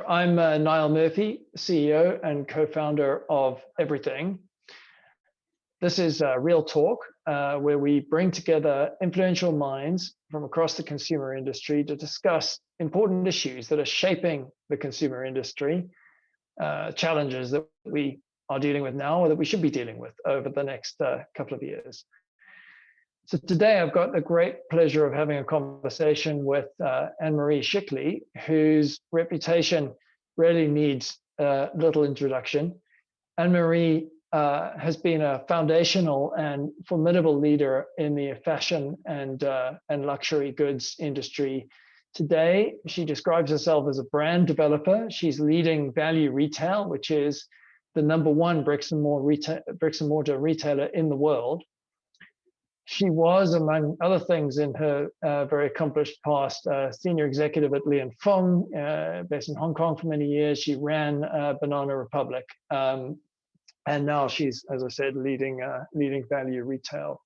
I'm Niall Murphy, CEO and co-founder of EVRYTHNG. This is Real Talk, where we bring together influential minds from across the consumer industry to discuss important issues that are shaping the consumer industry, challenges that we are dealing with now or that we should be dealing with over the next couple of years. So today I've got the great pleasure of having a conversation with Marie Scichili, whose reputation really needs little introduction. Marie has been a foundational and formidable leader in the fashion and luxury goods industry. Today, she describes herself as a brand developer. She's leading Value Retail, which is the #1 bricks and mortar retailer in the world. She was, among other things in her very accomplished past, senior executive at Li & Fung, based in Hong Kong for many years. She ran Banana Republic. And now she's, as I said, leading Value Retail.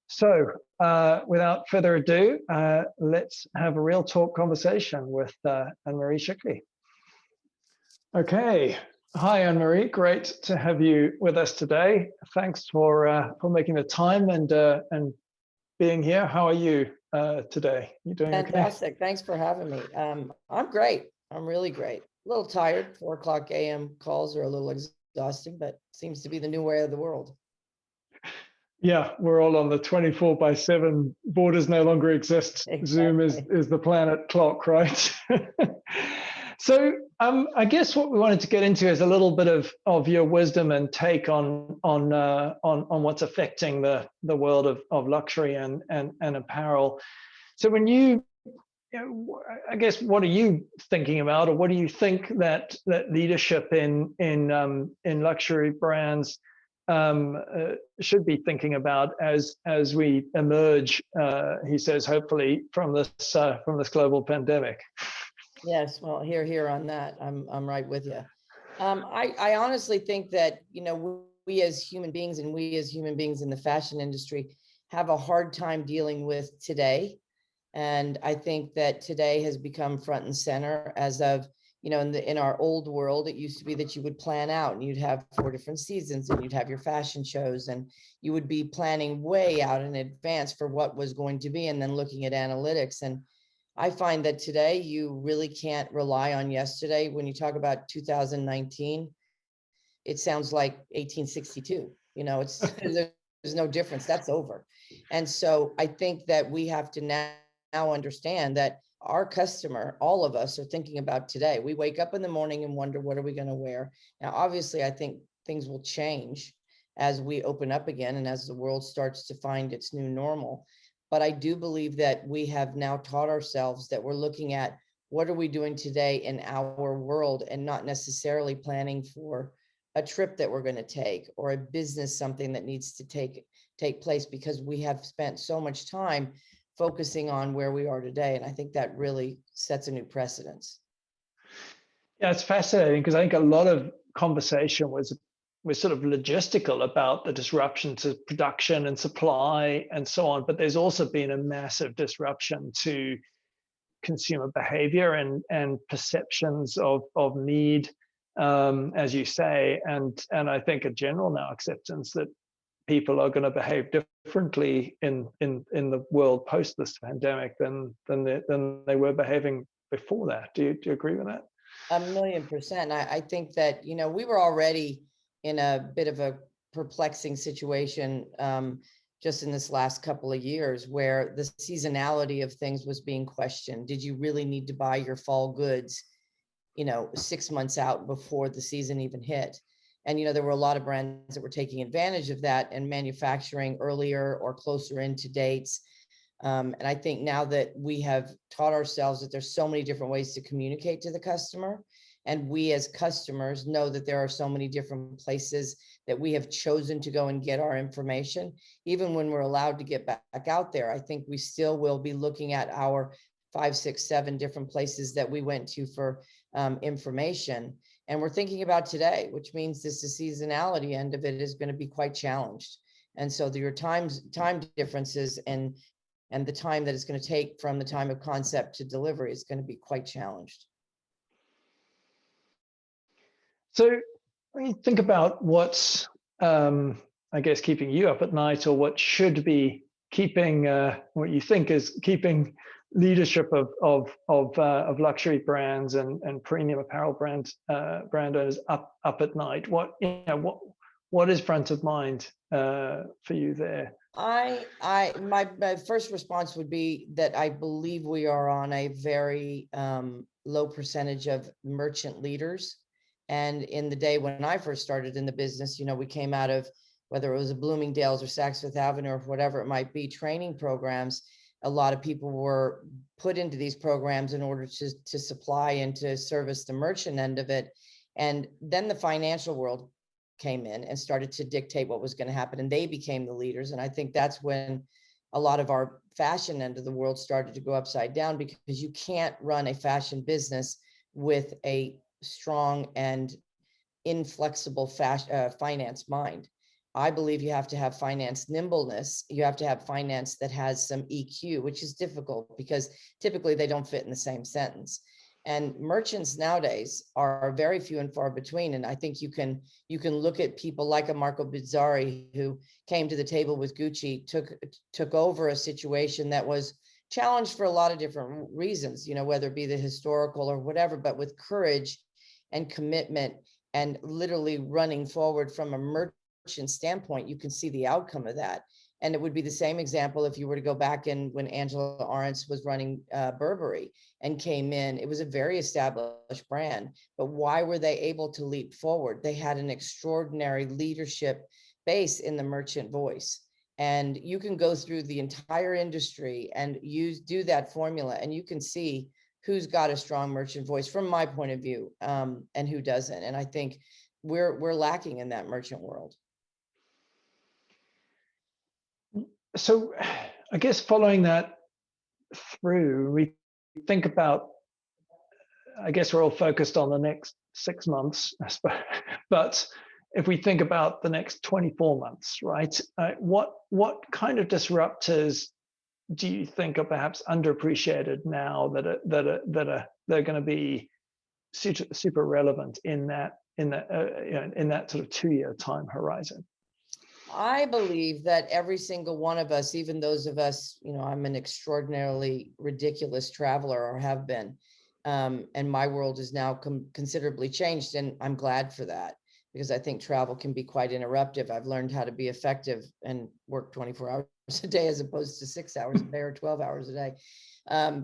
So without further ado, let's have a real talk conversation with Marie Scichili. Okay. Hi, Marie. Great to have you with us today. Thanks for making the time and being here. How are you today? You doing Fantastic. okay? Thanks for having me. I'm great. I'm really great. A little tired. 4:00 a.m. calls are a little exhausting, but seems to be the new way of the world. Yeah, we're all on the 24/7. Borders no longer exist. Exactly. Zoom is the planet clock, right? So I guess what we wanted to get into is a little bit of your wisdom and take on what's affecting the world of luxury and apparel. So when I guess, what are you thinking about, or what do you think that leadership in luxury brands should be thinking about as we emerge, he says, hopefully from this global pandemic? Yes, well, here on that, I'm right with you. I honestly think that, we as human beings and we as human beings in the fashion industry have a hard time dealing with today. And I think that today has become front and center as of, in our old world, it used to be that you would plan out and you'd have 4 different seasons and you'd have your fashion shows and you would be planning way out in advance for what was going to be and then looking at analytics. And I find that today you really can't rely on yesterday. When you talk about 2019, it sounds like 1862. There's no difference. That's over. And so I think that we have to now understand that our customer, all of us, are thinking about today. We wake up in the morning and wonder, what are we going to wear? Now, obviously, I think things will change as we open up again and as the world starts to find its new normal. But I do believe that we have now taught ourselves that we're looking at what are we doing today in our world and not necessarily planning for a trip that we're going to take or a business, something that needs to take place, because we have spent so much time focusing on where we are today. And I think that really sets a new precedence. Yeah, it's fascinating because I think a lot of conversation was sort of logistical about the disruption to production and supply and so on, but there's also been a massive disruption to consumer behavior and perceptions of need, as you say, and I think a general now acceptance that people are going to behave differently in the world post this pandemic than they were behaving before that. Do you agree with that? 1,000,000%. I think that we were already in a bit of a perplexing situation just in this last couple of years, where the seasonality of things was being questioned. Did you really need to buy your fall goods, 6 months out before the season even hit? And there were a lot of brands that were taking advantage of that and manufacturing earlier or closer into dates. And I think now that we have taught ourselves that there's so many different ways to communicate to the customer, and we as customers know that there are so many different places that we have chosen to go and get our information, even when we're allowed to get back out there, I think we still will be looking at our 5, 6, 7 different places that we went to for information. And we're thinking about today, which means the seasonality end of it is going to be quite challenged. And so your time differences and the time that it's going to take from the time of concept to delivery is going to be quite challenged. So when you think about what's, I guess, keeping you up at night, or what should be keeping, what you think is keeping leadership of luxury brands and premium apparel brand owners up at night, what is front of mind for you there? My first response would be that I believe we are on a very low percentage of merchant leaders. And in the day when I first started in the business, we came out of, whether it was a Bloomingdale's or Saks Fifth Avenue or whatever it might be, training programs. A lot of people were put into these programs in order to supply and to service the merchant end of it. And then the financial world came in and started to dictate what was going to happen, and they became the leaders. And I think that's when a lot of our fashion end of the world started to go upside down, because you can't run a fashion business with a strong and inflexible finance mind. I believe you have to have finance nimbleness. You have to have finance that has some EQ, which is difficult because typically they don't fit in the same sentence. And merchants nowadays are very few and far between. And I think you can look at people like a Marco Bizzarri, who came to the table with Gucci, took over a situation that was challenged for a lot of different reasons, whether it be the historical or whatever, but with courage and commitment and literally running forward from a merchant standpoint, you can see the outcome of that. And it would be the same example if you were to go back in when Angela Arendt was running Burberry and came in. It was a very established brand, but why were they able to leap forward? They had an extraordinary leadership base in the merchant voice. And you can go through the entire industry and do that formula, and you can see who's got a strong merchant voice from my point of view, and who doesn't. And I think we're lacking in that merchant world. So I guess following that through, we think about, I guess we're all focused on the next 6 months, I suppose, but if we think about the next 24 months, right? What kind of disruptors do you think are perhaps underappreciated now that are going to be super relevant in that sort of 2-year time horizon? I believe that every single one of us, even those of us, I'm an extraordinarily ridiculous traveler, or have been, and my world is now considerably changed, and I'm glad for that, because I think travel can be quite interruptive. I've learned how to be effective and work 24 hours a day as opposed to 6 hours a day or 12 hours a day.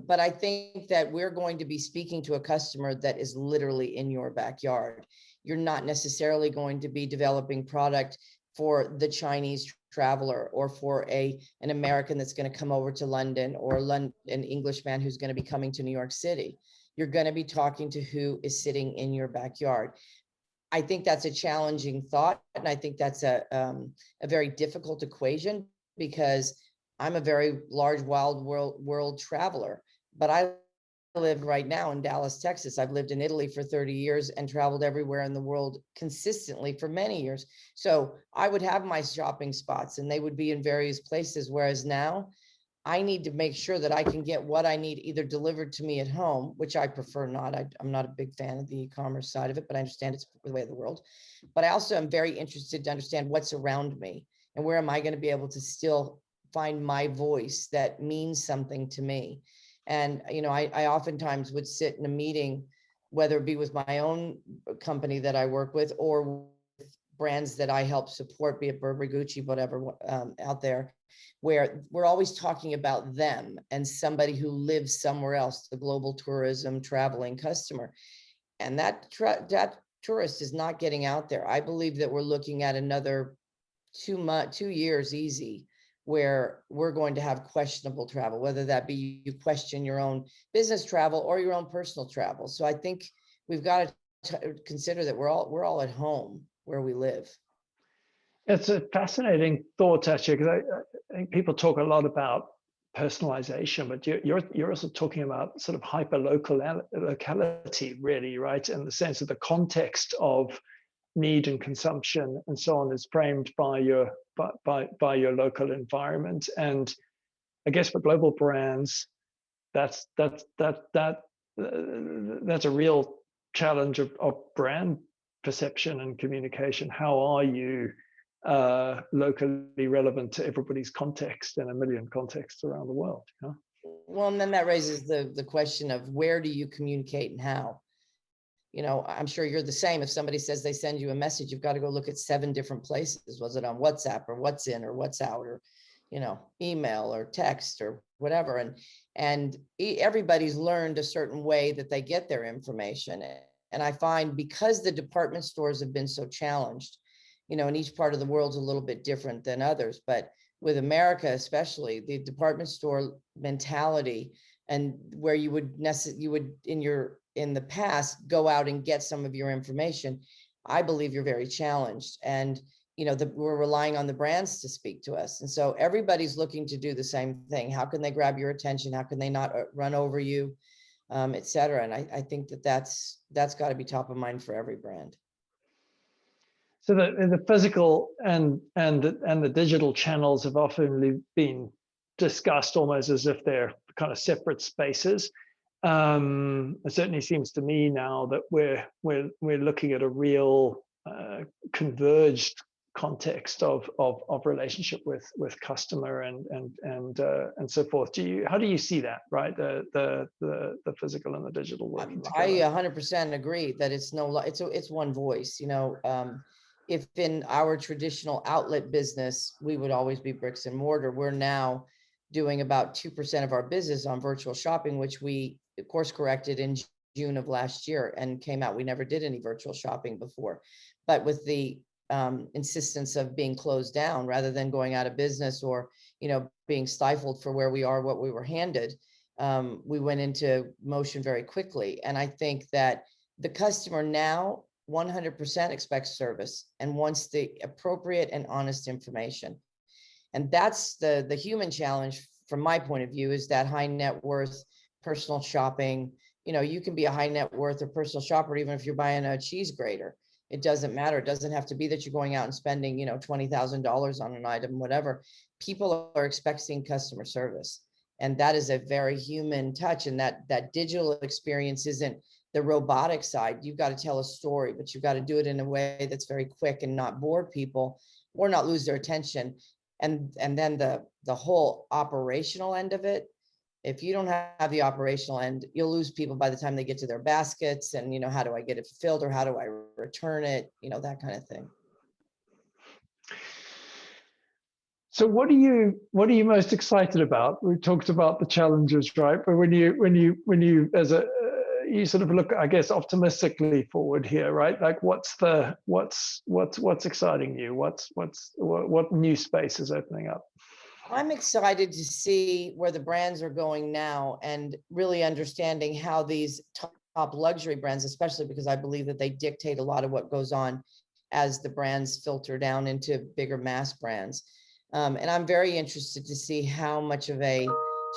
But I think that we're going to be speaking to a customer that is literally in your backyard. You're not necessarily going to be developing product for the Chinese traveler, or for an American that's going to come over to London, or an Englishman who's going to be coming to New York City. You're going to be talking to who is sitting in your backyard. I think that's a challenging thought, and I think that's a very difficult equation, because I'm a very large, wild world traveler, but I live right now in Dallas, Texas. I've lived in Italy for 30 years and traveled everywhere in the world consistently for many years. So I would have my shopping spots, and they would be in various places. Whereas now I need to make sure that I can get what I need either delivered to me at home, which I prefer not. I'm not a big fan of the e-commerce side of it, but I understand it's the way of the world. But I also am very interested to understand what's around me, and where am I going to be able to still find my voice that means something to me. And, I oftentimes would sit in a meeting, whether it be with my own company that I work with, or with brands that I help support, be it Burberry, Gucci, whatever, out there, where we're always talking about them and somebody who lives somewhere else, the global tourism traveling customer. And that tourist is not getting out there. I believe that we're looking at another 2 years easy, where we're going to have questionable travel, whether that be you question your own business travel or your own personal travel. So I think we've got to consider that we're all at home where we live. It's a fascinating thought, actually, because I think people talk a lot about personalization, but you're also talking about sort of hyper locality, really, right? In the sense of the context of need and consumption and so on is framed by your local environment. And I guess for global brands, that's a real challenge of brand perception and communication? How are you locally relevant to everybody's context in a million contexts around the world? You know? Well, and then that raises the question of where do you communicate and how? You know, I'm sure you're the same. If somebody says they send you a message, you've got to go look at 7 different places. Was it on WhatsApp or what's in or what's out or, you know, email or text or whatever. And everybody's learned a certain way that they get their information. And I find because the department stores have been so challenged, you know, and each part of the world's a little bit different than others, but with America, especially the department store mentality, and where you would in the past go out and get some of your information, I believe you're very challenged. And you know, we're relying on the brands to speak to us. And so everybody's looking to do the same thing. How can they grab your attention? How can they not run over you, et cetera? And I think that's got to be top of mind for every brand. So the physical and the digital channels have often been discussed almost as if they're kind of separate spaces. It certainly seems to me now that we're looking at a real converged context of relationship with customer and so forth. How do you see that, right? The physical and the digital working together? I 100% agree that it's one voice. You know, if in our traditional outlet business we would always be bricks and mortar, we're now doing about 2% of our business on virtual shopping, which we course corrected in June of last year and came out. We never did any virtual shopping before, but with the insistence of being closed down rather than going out of business or, you know, being stifled for where we are, what we were handed, we went into motion very quickly. And I think that the customer now 100% expects service and wants the appropriate and honest information. And that's the human challenge from my point of view, is that high net worth personal shopping. You know, you can be a high net worth or personal shopper, even if you're buying a cheese grater. It doesn't matter. It doesn't have to be that you're going out and spending, you know, $20,000 on an item, whatever. People are expecting customer service. And that is a very human touch. And that digital experience isn't the robotic side. You've got to tell a story, but you've got to do it in a way that's very quick and not bore people or not lose their attention. And then the whole operational end of it, if you don't have the operational end, you'll lose people by the time they get to their baskets and, you know, how do I get it fulfilled or how do I return it? You know, that kind of thing. So what are you most excited about? We talked about the challenges, right? But when you you sort of look, I guess, optimistically forward here, right? Like what's exciting you? What new space is opening up? I'm excited to see where the brands are going now and really understanding how these top luxury brands, especially because I believe that they dictate a lot of what goes on as the brands filter down into bigger mass brands. And I'm very interested to see how much of a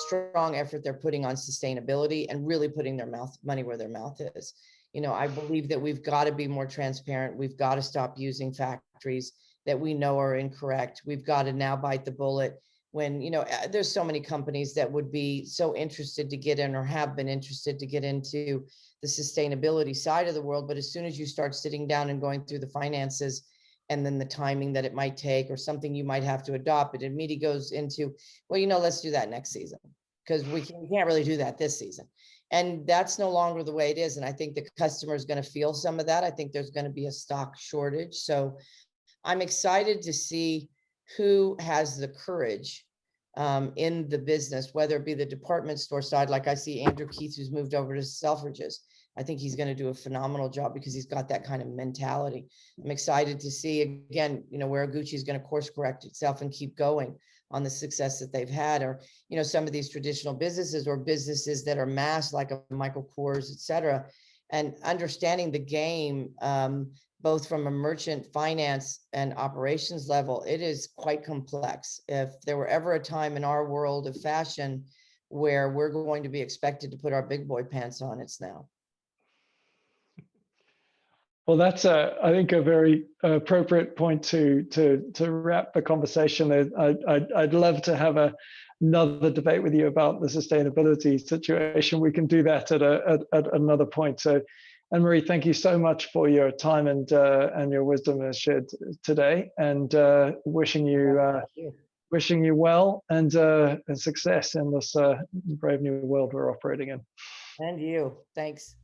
strong effort they're putting on sustainability and really putting their money where their mouth is. You know, I believe that we've got to be more transparent. We've got to stop using factories that we know are incorrect. We've got to now bite the bullet when, you know, there's so many companies that would be so interested to get in or have been interested to get into the sustainability side of the world. But as soon as you start sitting down and going through the finances and then the timing that it might take or something you might have to adopt, it immediately goes into, well, you know, let's do that next season because we can't really do that this season. And that's no longer the way it is. And I think the customer is going to feel some of that. I think there's going to be a stock shortage. So I'm excited to see who has the courage in the business, whether it be the department store side, like I see Andrew Keith, who's moved over to Selfridges. I think he's going to do a phenomenal job because he's got that kind of mentality. I'm excited to see, again, you know, where Gucci is going to course correct itself and keep going on the success that they've had, or, you know, some of these traditional businesses or businesses that are mass, like a Michael Kors, et cetera, and understanding the game, both from a merchant finance and operations level, it is quite complex. If there were ever a time in our world of fashion where we're going to be expected to put our big boy pants on, it's now. Well, that's I think a very appropriate point to wrap the conversation. I'd love to have another debate with you about the sustainability situation. We can do that at another point. So And Marie, thank you so much for your time and your wisdom as shared today, and wishing you well and success in this brave new world we're operating in. And you, thanks.